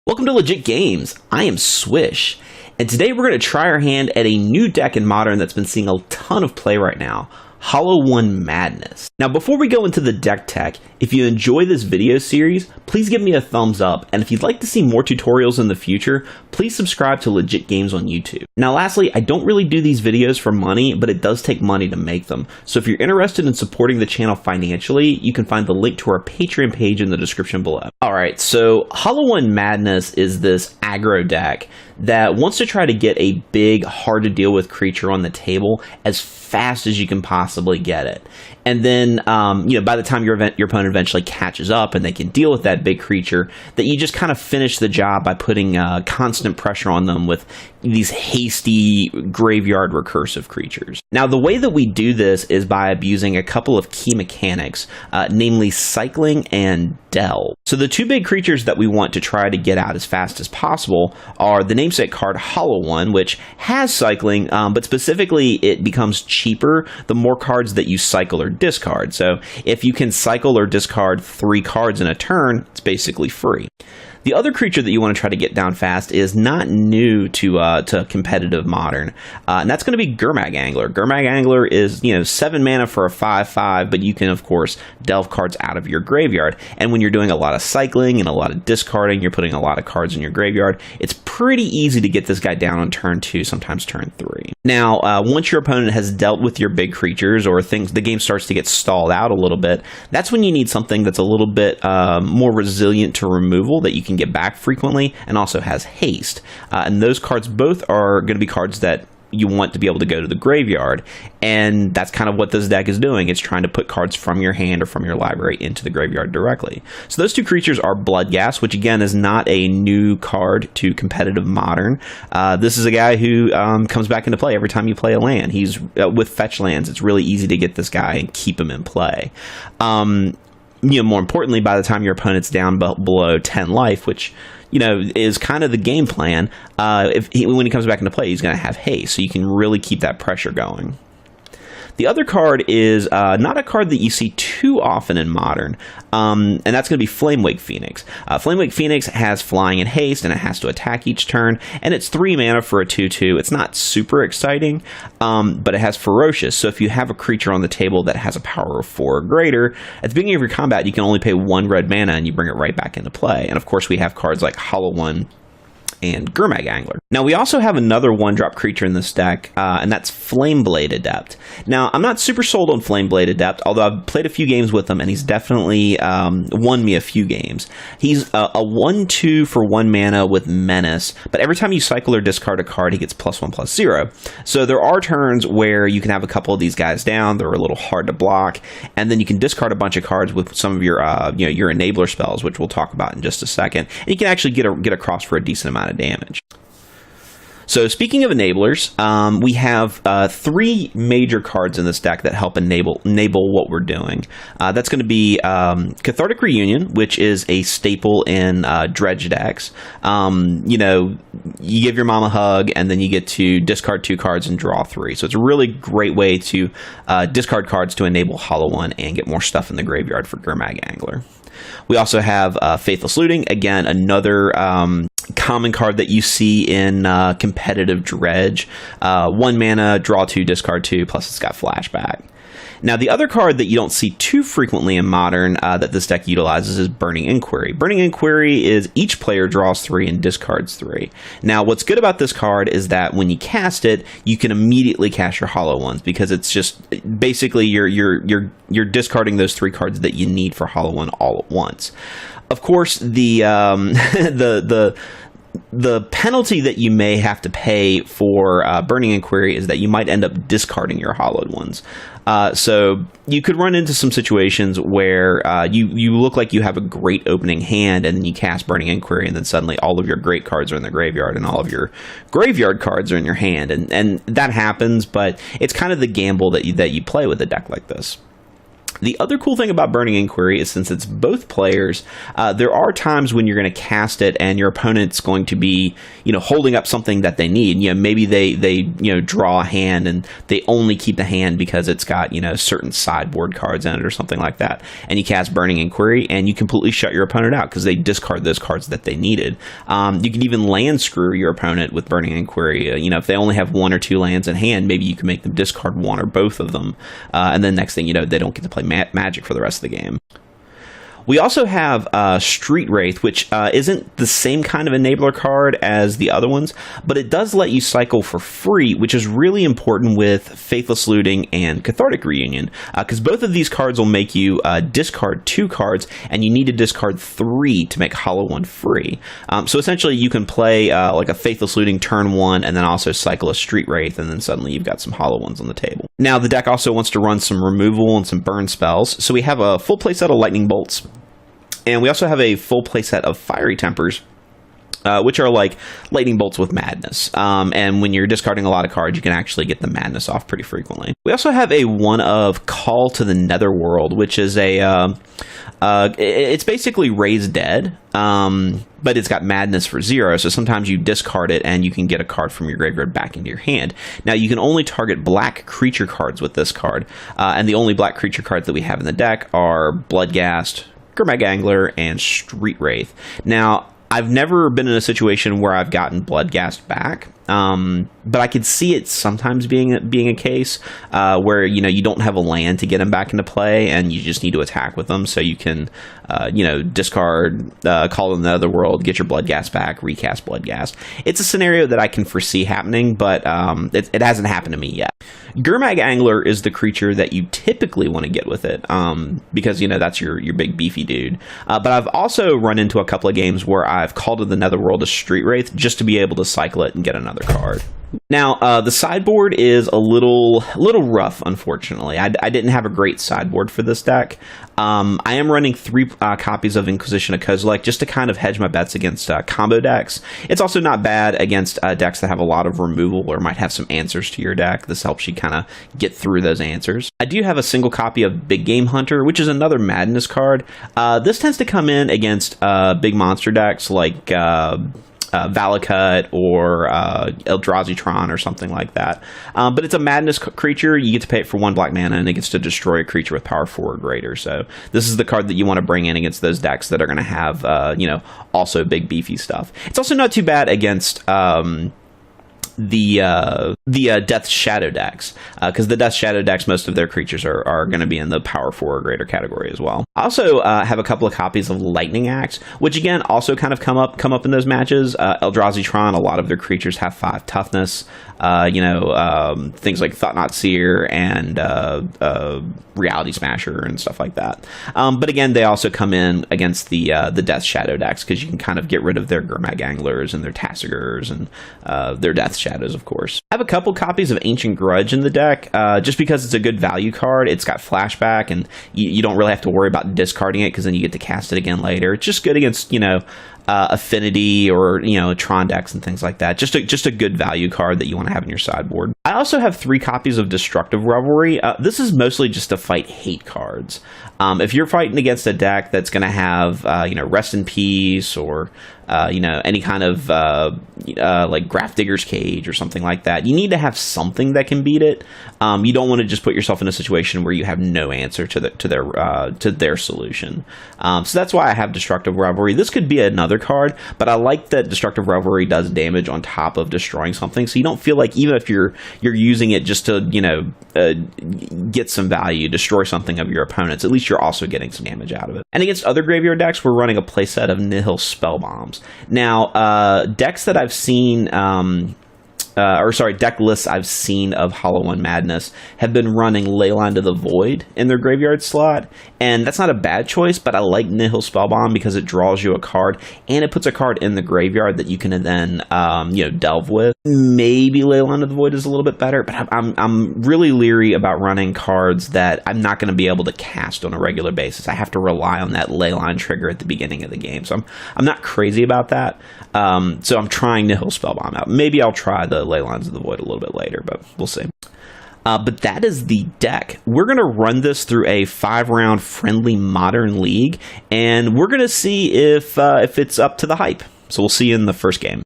Welcome to Legit Games. I am Swish, and today we're going to try our hand at a new deck in Modern that's been seeing a ton of play right now, Hollow One Madness. Now, before we go into the deck tech, if you enjoy this video series, please give me a thumbs up, and if you'd like to see more tutorials in the future, please subscribe to Legit Games on YouTube. Now, lastly, I don't really do these videos for money, but it does take money to make them. So if you're interested in supporting the channel financially, you can find the link to our Patreon page in the description below. Alright, so Hollow One Madness is this aggro deck that wants to try to get a big, hard to deal with creature on the table as fast as you can possibly get it. And then, by the time your opponent eventually catches up and they can deal with that big creature, that you just kind of finish the job by putting constant pressure on them with these hasty graveyard recursive creatures. Now, the way that we do this is by abusing a couple of key mechanics, namely cycling and delve. So the two big creatures that we want to try to get out as fast as possible are the namesake card Hollow One, which has cycling, but specifically it becomes cheaper the more cards that you cycle or discard. So if you can cycle or discard 3 cards in a turn, it's basically free. The other creature that you want to try to get down fast is not new to competitive Modern, and that's going to be Gurmag Angler. Gurmag Angler is 7 mana for a 5/5, but you can of course delve cards out of your graveyard. And when you're doing a lot of cycling and a lot of discarding, you're putting a lot of cards in your graveyard. It's pretty easy to get this guy down on turn 2, sometimes turn 3. Now, once your opponent has dealt with your big creatures or the game starts to get stalled out a little bit, that's when you need something that's a little bit more resilient to removal that you can get back frequently and also has haste. And those cards both are going to be cards that you want to be able to go to the graveyard, and that's kind of what this deck is doing. It's trying to put cards from your hand or from your library into the graveyard directly. So those two creatures are Bloodghast, which again is not a new card to competitive Modern. This is a guy who comes back into play every time you play a land. He's with fetch lands. It's really easy to get this guy and keep him in play. More importantly, by the time your opponent's down below 10 life, which is kind of the game plan, when he comes back into play, he's going to have haste, so you can really keep that pressure going. The other card is not a card that you see too often in Modern, and that's going to be Flamewake Phoenix. Flamewake Phoenix has flying and haste, and it has to attack each turn, and it's 3 mana for a 2/2. It's not super exciting, but it has Ferocious, so if you have a creature on the table that has a power of 4 or greater, at the beginning of your combat, you can only pay 1 red mana, and you bring it right back into play. And of course, we have cards like Hollow One and Gurmag Angler. Now, we also have another 1-drop creature in this deck, and that's Flameblade Adept. Now, I'm not super sold on Flameblade Adept, although I've played a few games with him, and he's definitely won me a few games. He's a 1/2 for 1 mana with Menace, but every time you cycle or discard a card, he gets +1/+0. So there are turns where you can have a couple of these guys down. They're a little hard to block, and then you can discard a bunch of cards with some of your your enabler spells, which we'll talk about in just a second, and you can actually get across for a decent amount of damage. So speaking of enablers, we have 3 major cards in this deck that help enable what we're doing. That's going to be Cathartic Reunion, which is a staple in dredge decks. You give your mom a hug, and then you get to discard 2 cards and draw 3. So it's a really great way to discard cards to enable Hollow One and get more stuff in the graveyard for Gurmag Angler. We also have Faithless Looting, again, another common card that you see in competitive dredge. 1 mana, draw 2, discard 2, plus it's got flashback. Now, the other card that you don't see too frequently in Modern that this deck utilizes is Burning Inquiry. Burning Inquiry is each player draws 3 and discards 3. Now, what's good about this card is that when you cast it, you can immediately cast your Hollow Ones, because it's just basically you're discarding those 3 cards that you need for Hollow One all at once. Of course, the penalty that you may have to pay for Burning Inquiry is that you might end up discarding your hollowed ones. So you could run into some situations where you look like you have a great opening hand, and then you cast Burning Inquiry, and then suddenly all of your great cards are in the graveyard, and all of your graveyard cards are in your hand. And that happens, but it's kind of the gamble that you play with a deck like this. The other cool thing about Burning Inquiry is since it's both players, there are times when you're going to cast it and your opponent's going to be, holding up something that they need. Maybe they draw a hand and they only keep the hand because it's got, certain sideboard cards in it or something like that. And you cast Burning Inquiry and you completely shut your opponent out because they discard those cards that they needed. You can even land screw your opponent with Burning Inquiry. If they only have 1 or 2 lands in hand, maybe you can make them discard 1 or both of them. And then next thing you know, they don't get to play Magic for the rest of the game. We also have Street Wraith, which isn't the same kind of enabler card as the other ones, but it does let you cycle for free, which is really important with Faithless Looting and Cathartic Reunion, because both of these cards will make you discard 2 cards, and you need to discard 3 to make Hollow One free. So essentially, you can play like a Faithless Looting turn 1, and then also cycle a Street Wraith, and then suddenly you've got some Hollow Ones on the table. Now, the deck also wants to run some removal and some burn spells, so we have a full playset of Lightning Bolts. And we also have a full playset of Fiery Tempers, which are like lightning bolts with madness. And when you're discarding a lot of cards, you can actually get the madness off pretty frequently. We also have a one of Call to the Netherworld, which is it's basically Raise Dead, but it's got madness for 0. So sometimes you discard it and you can get a card from your graveyard back into your hand. Now you can only target black creature cards with this card, and the only black creature cards that we have in the deck are Bloodghast, Gurmag Angler, and Street Wraith. Now, I've never been in a situation where I've gotten Bloodghast back, but I could see it sometimes being a case where you don't have a land to get them back into play, and you just need to attack with them. So you can discard Call to the Netherworld, get your Bloodghast back, recast Bloodghast. It's a scenario that I can foresee happening, but it hasn't happened to me yet. Gurmag Angler is the creature that you typically want to get with it, because that's your big beefy dude. But I've also run into a couple of games where I've called to the Netherworld a Street Wraith just to be able to cycle it and get another card. Now, the sideboard is a little rough, unfortunately. I didn't have a great sideboard for this deck. I am running 3 copies of Inquisition of Kozilek just to kind of hedge my bets against combo decks. It's also not bad against decks that have a lot of removal or might have some answers to your deck. This helps you kind of get through those answers. I do have a single copy of Big Game Hunter, which is another Madness card. This tends to come in against big monster decks like Valakut or Eldrazi Tron or something like that. But it's a madness creature. You get to pay it for 1 black mana, and it gets to destroy a creature with power 4 or greater. So this is the card that you want to bring in against those decks that are going to have, also big beefy stuff. It's also not too bad against the Death Shadow decks, because the Death Shadow decks, most of their creatures are going to be in the power 4 or greater category as well. I also have a couple of copies of Lightning Axe, which again also kind of come up in those matches. Eldrazi Tron, a lot of their creatures have 5 toughness. Things like Thought-Knot Seer and Reality Smasher and stuff like that. But again, they also come in against the Death Shadow decks, because you can kind of get rid of their Gurmag Anglers and their Tassigurs and their Death Shadows, of course. I have a couple copies of Ancient Grudge in the deck, just because it's a good value card. It's got flashback, and you don't really have to worry about discarding it, because then you get to cast it again later. It's just good against, Affinity or Tron decks and things like that. Just a good value card that you want to have in your sideboard. I also have 3 copies of Destructive Revelry. This is mostly just to fight hate cards. If you're fighting against a deck that's going to have Rest in Peace or any kind of like Grafdigger's Cage or something like that, you need to have something that can beat it. You don't want to just put yourself in a situation where you have no answer to their solution. So that's why I have Destructive Revelry. This could be another card, but I like that Destructive Revelry does damage on top of destroying something, so you don't feel like, even if you're using it just to get some value, destroy something of your opponents, at least you're also getting some damage out of it. And against other graveyard decks, we're running a playset of Nihil Spellbombs. Now, decks that I've seen, deck lists I've seen of Hollow One Madness have been running Leyline to the Void in their graveyard slot, and that's not a bad choice, but I like Nihil Spellbomb because it draws you a card, and it puts a card in the graveyard that you can then, delve with. Maybe Leyline to the Void is a little bit better, but I'm really leery about running cards that I'm not going to be able to cast on a regular basis. I have to rely on that Leyline trigger at the beginning of the game, so I'm not crazy about that. So I'm trying Nihil Spellbomb out. Maybe I'll try the Leylines of the Void a little bit later, but we'll see. But that is the deck. We're going to run this through a 5-round friendly Modern League, and we're going to see if it's up to the hype. So we'll see you in the first game.